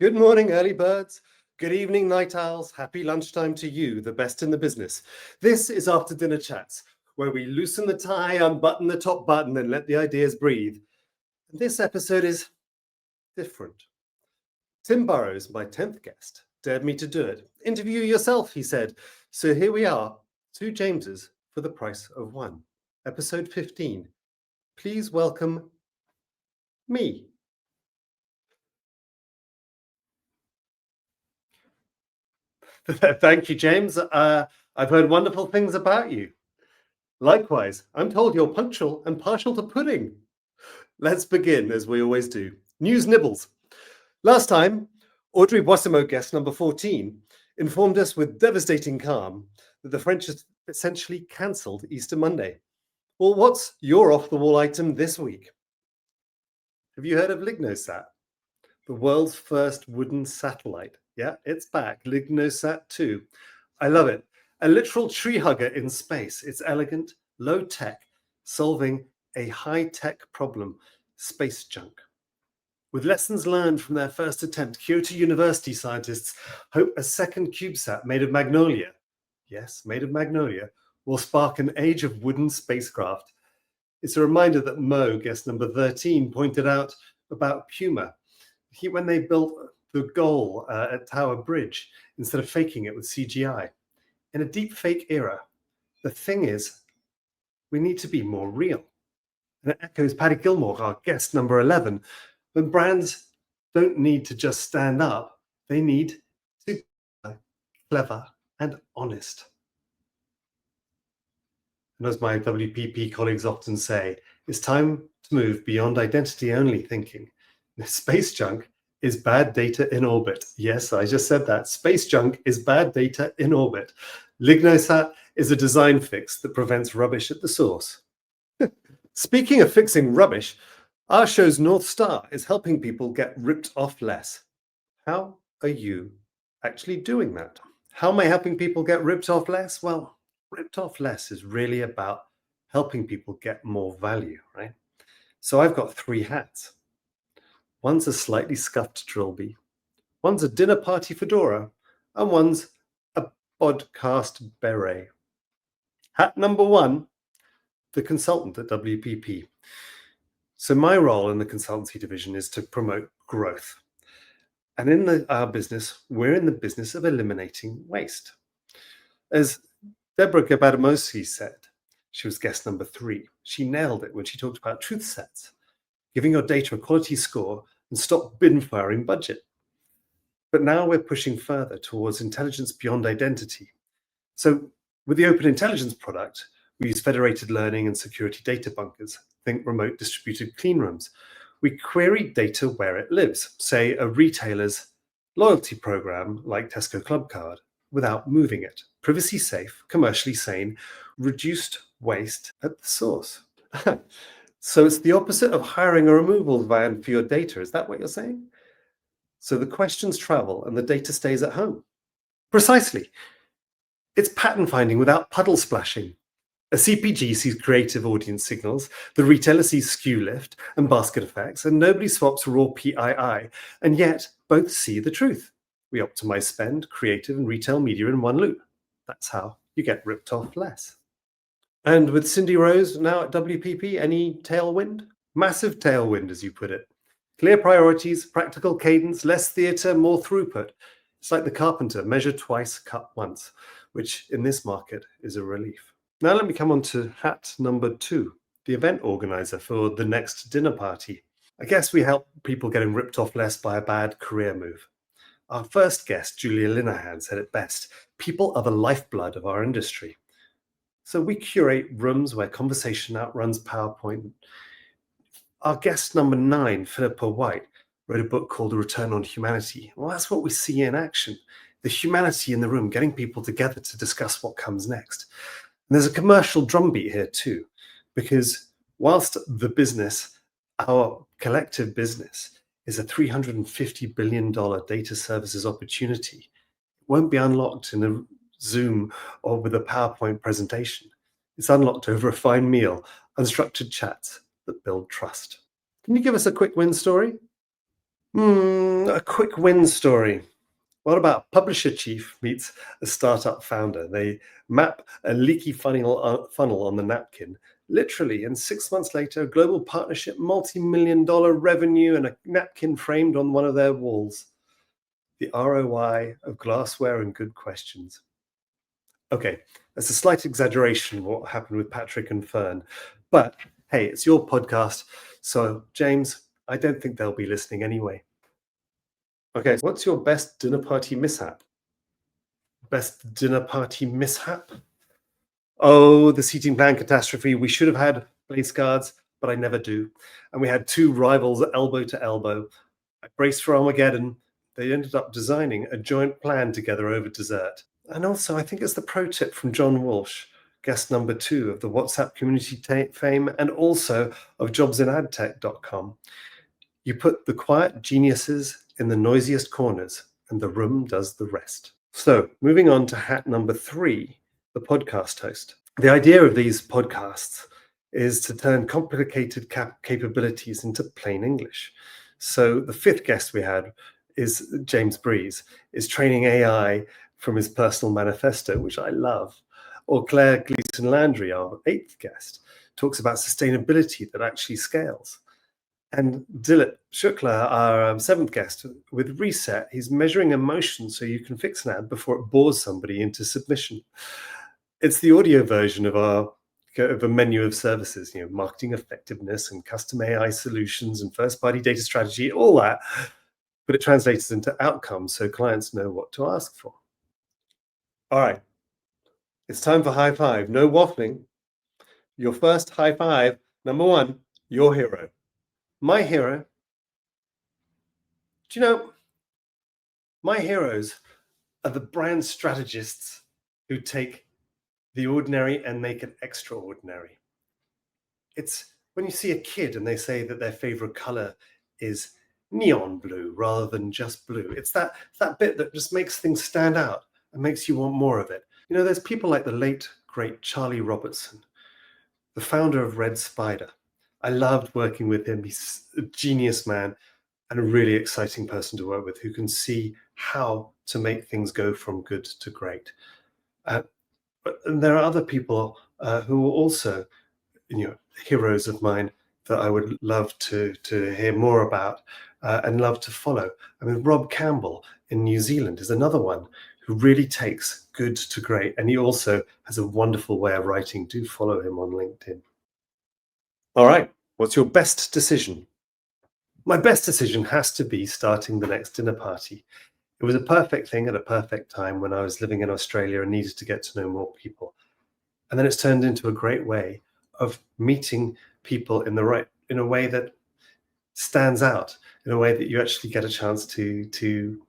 Good morning, early birds. Good evening, night owls. Happy lunchtime to you, the best in the business. This is After Dinner Chats, where we loosen the tie, unbutton the top button, and let the ideas breathe. And this episode is different. Tim Burrows, my 10th guest, dared me to do it. Interview yourself, he said. So here we are, two Jameses for the price of one. Episode 15. Please welcome me. Thank you, James. I've heard wonderful things about you. Likewise, I'm told you're punctual and partial to pudding. Let's begin, as we always do. News nibbles. Last time, Audrey Boissimo, guest number 14, informed us with devastating calm that the French has essentially cancelled Easter Monday. Well, what's your off-the-wall item this week? Have you heard of LignoSat? The world's first wooden satellite. Yeah, it's back. LignoSat 2. I love it. A literal tree hugger in space. It's elegant, low-tech, solving a high-tech problem, space junk. With lessons learned from their first attempt, Kyoto University scientists hope a second CubeSat made of magnolia, yes, made of magnolia, will spark an age of wooden spacecraft. It's a reminder that Mo, guest number 13, pointed out about Puma. When they built the goal at Tower Bridge, instead of faking it with CGI. In a deep fake era, the thing is, we need to be more real. And it echoes Paddy Gilmore, our guest number 11. When brands don't need to just stand up, they need to be clever and honest. And as my WPP colleagues often say, it's time to move beyond identity-only thinking. Space junk is bad data in orbit. Yes, I just said that. Space junk is bad data in orbit. LignoSat is a design fix that prevents rubbish at the source. Speaking of fixing rubbish, our show's North Star is helping people get ripped off less. How are you actually doing that? How am I helping people get ripped off less? Well, ripped off less is really about helping people get more value, right? So I've got three hats. One's a slightly scuffed trilby, one's a dinner party fedora, and one's a podcast beret. Hat number one, the consultant at WPP. So my role in the consultancy division is to promote growth. And in our business, we're in the business of eliminating waste. As Deborah Gabadamosi said, she was guest number 3. She nailed it when she talked about truth sets, giving your data a quality score and stop bin firing budget. But now we're pushing further towards intelligence beyond identity. So with the Open Intelligence product, we use federated learning and security data bunkers. Think remote distributed clean rooms. We query data where it lives, say a retailer's loyalty program like Tesco Club Card, without moving it. Privacy safe, commercially sane, reduced waste at the source. So it's the opposite of hiring a removal van for your data. Is that what you're saying? So the questions travel and the data stays at home. Precisely. It's pattern finding without puddle splashing. A CPG sees creative audience signals, the retailer sees SKU lift and basket effects, and nobody swaps raw PII, and yet both see the truth. We optimize spend, creative, and retail media in one loop. That's how you get ripped off less. And with Cindy Rose now at WPP, any tailwind? Massive tailwind, as you put it. Clear priorities, practical cadence, less theatre, more throughput. It's like the carpenter, measure twice, cut once, which in this market is a relief. Now let me come on to hat number 2, the event organizer for the next dinner party. I guess we help people getting ripped off less by a bad career move. Our first guest, Julia Linehan, said it best. People are the lifeblood of our industry. So we curate rooms where conversation outruns PowerPoint. Our guest number 9, Philippa White, wrote a book called The Return on Humanity. Well, that's what we see in action. The humanity in the room, getting people together to discuss what comes next. And there's a commercial drumbeat here too, because whilst the business, our collective business, is a $350 billion data services opportunity, it won't be unlocked in a Zoom or with a PowerPoint presentation. It's unlocked over a fine meal, unstructured chats that build trust. Can you give us a quick win story? A quick win story. What about publisher chief meets a startup founder? They map a leaky funnel on the napkin. Literally, and 6 months later, a global partnership, multi-million-dollar revenue, and a napkin framed on one of their walls. The ROI of glassware and good questions. Okay, that's a slight exaggeration of what happened with Patrick and Fern, but hey, it's your podcast, so James, I don't think they'll be listening anyway. Okay, so what's your best dinner party mishap? Best dinner party mishap? Oh, the seating plan catastrophe. We should have had place guards, but I never do. And we had two rivals elbow to elbow. I braced for Armageddon. They ended up designing a joint plan together over dessert. And also, I think it's the pro tip from John Walsh, guest number 2 of the WhatsApp community fame and also of jobsinadtech.com. You put the quiet geniuses in the noisiest corners, and the room does the rest. So, moving on to hat number 3, the podcast host. The idea of these podcasts is to turn complicated capabilities into plain English. So, the 5th guest we had is James Breeze, is training AI from his personal manifesto, which I love. Or Claire Gleason Landry, our 8th guest, talks about sustainability that actually scales. And Dilip Shukla, our 7th guest, with Reset, he's measuring emotion so you can fix an ad before it bores somebody into submission. It's the audio version of a menu of services, marketing effectiveness and custom AI solutions and first-party data strategy, all that, but it translates into outcomes so clients know what to ask for. All right, it's time for high five. No waffling. Your first high five, number 1, your hero. My hero. Do you know, my heroes are the brand strategists who take the ordinary and make it extraordinary. It's when you see a kid and they say that their favorite color is neon blue rather than just blue. It's that bit that just makes things stand out and makes you want more of it. There's people like the late, great Charlie Robertson, the founder of Red Spider. I loved working with him. He's a genius man and a really exciting person to work with who can see how to make things go from good to great. But there are other people who are also, heroes of mine that I would love to hear more about and love to follow. I mean, Rob Campbell in New Zealand is another one who really takes good to great, and he also has a wonderful way of writing. Do follow him on LinkedIn. All right, what's your best decision? My best decision has to be starting the next dinner party. It was a perfect thing at a perfect time when I was living in Australia and needed to get to know more people. And then it's turned into a great way of meeting people in a way that stands out, in a way that you actually get a chance to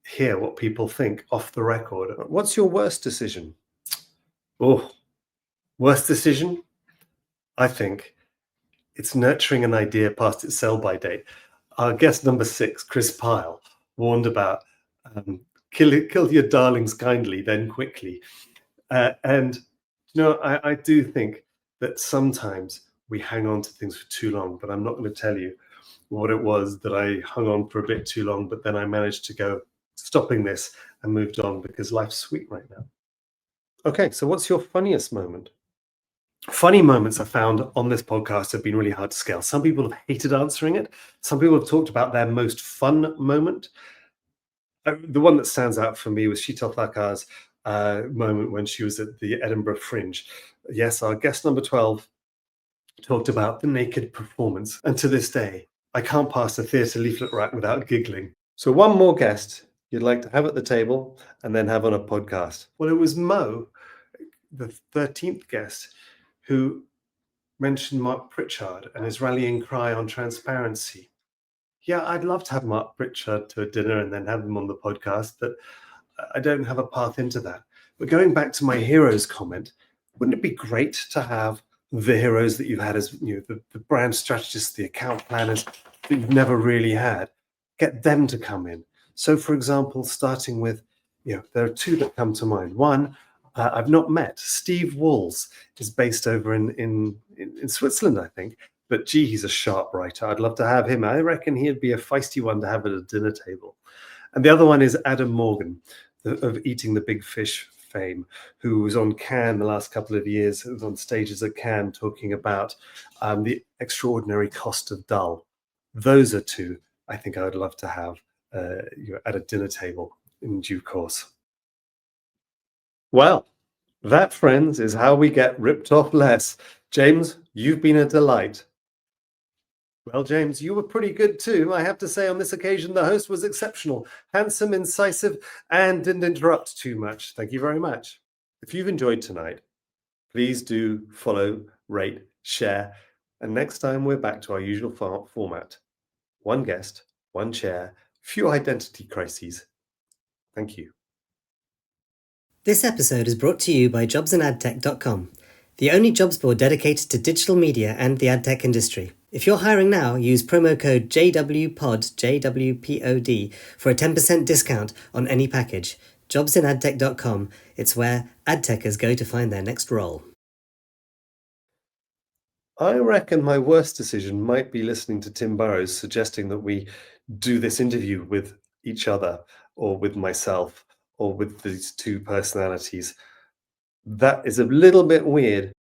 hear what people think off the record. What's your worst decision? Oh, worst decision? I think it's nurturing an idea past its sell-by date. Our guest number 6, Chris Pyle, warned about kill your darlings kindly, then quickly. And I do think that sometimes we hang on to things for too long, but I'm not going to tell you what it was that I hung on for a bit too long, but then I managed to go stopping this and moved on because life's sweet right now. Okay, so what's your funniest moment? Funny moments I found on this podcast have been really hard to scale. Some people have hated answering it. Some people have talked about their most fun moment. The one that stands out for me was Sheetal Thakar's moment when she was at the Edinburgh Fringe. Yes, our guest number 12 talked about the naked performance. And to this day, I can't pass a theatre leaflet rack without giggling. So one more guest you'd like to have at the table and then have on a podcast. Well, it was Mo, the 13th guest, who mentioned Mark Pritchard and his rallying cry on transparency. Yeah, I'd love to have Mark Pritchard to a dinner and then have him on the podcast, but I don't have a path into that. But going back to my heroes comment, wouldn't it be great to have the heroes that you've had as the brand strategists, the account planners that you've never really had, get them to come in? So, for example, starting with, there are 2 that come to mind. One, I've not met. Steve Walls is based over in Switzerland, I think, but gee, he's a sharp writer. I'd love to have him. I reckon he'd be a feisty one to have at a dinner table. And the other one is Adam Morgan of Eating the Big Fish fame, who was on Cannes the last couple of years, who was on stages at Cannes talking about the extraordinary cost of dull. Those are two I think I would love to have at a dinner table in due course. Well, that, friends, is how we get ripped off less. James, you've been a delight. Well, James, you were pretty good too. I have to say, on this occasion, the host was exceptional, handsome, incisive, and didn't interrupt too much. Thank you very much. If you've enjoyed tonight, please do follow, rate, share, and next time we're back to our usual format. One guest, one chair, few identity crises. Thank you. This episode is brought to you by jobsandadtech.com, the only jobs board dedicated to digital media and the ad tech industry. If you're hiring now, use promo code JWPOD, JWPOD, for a 10% discount on any package. Jobsandadtech.com, it's where ad techers go to find their next role. I reckon my worst decision might be listening to Tim Burrows suggesting that we do this interview with each other or with myself or with these two personalities. That is a little bit weird.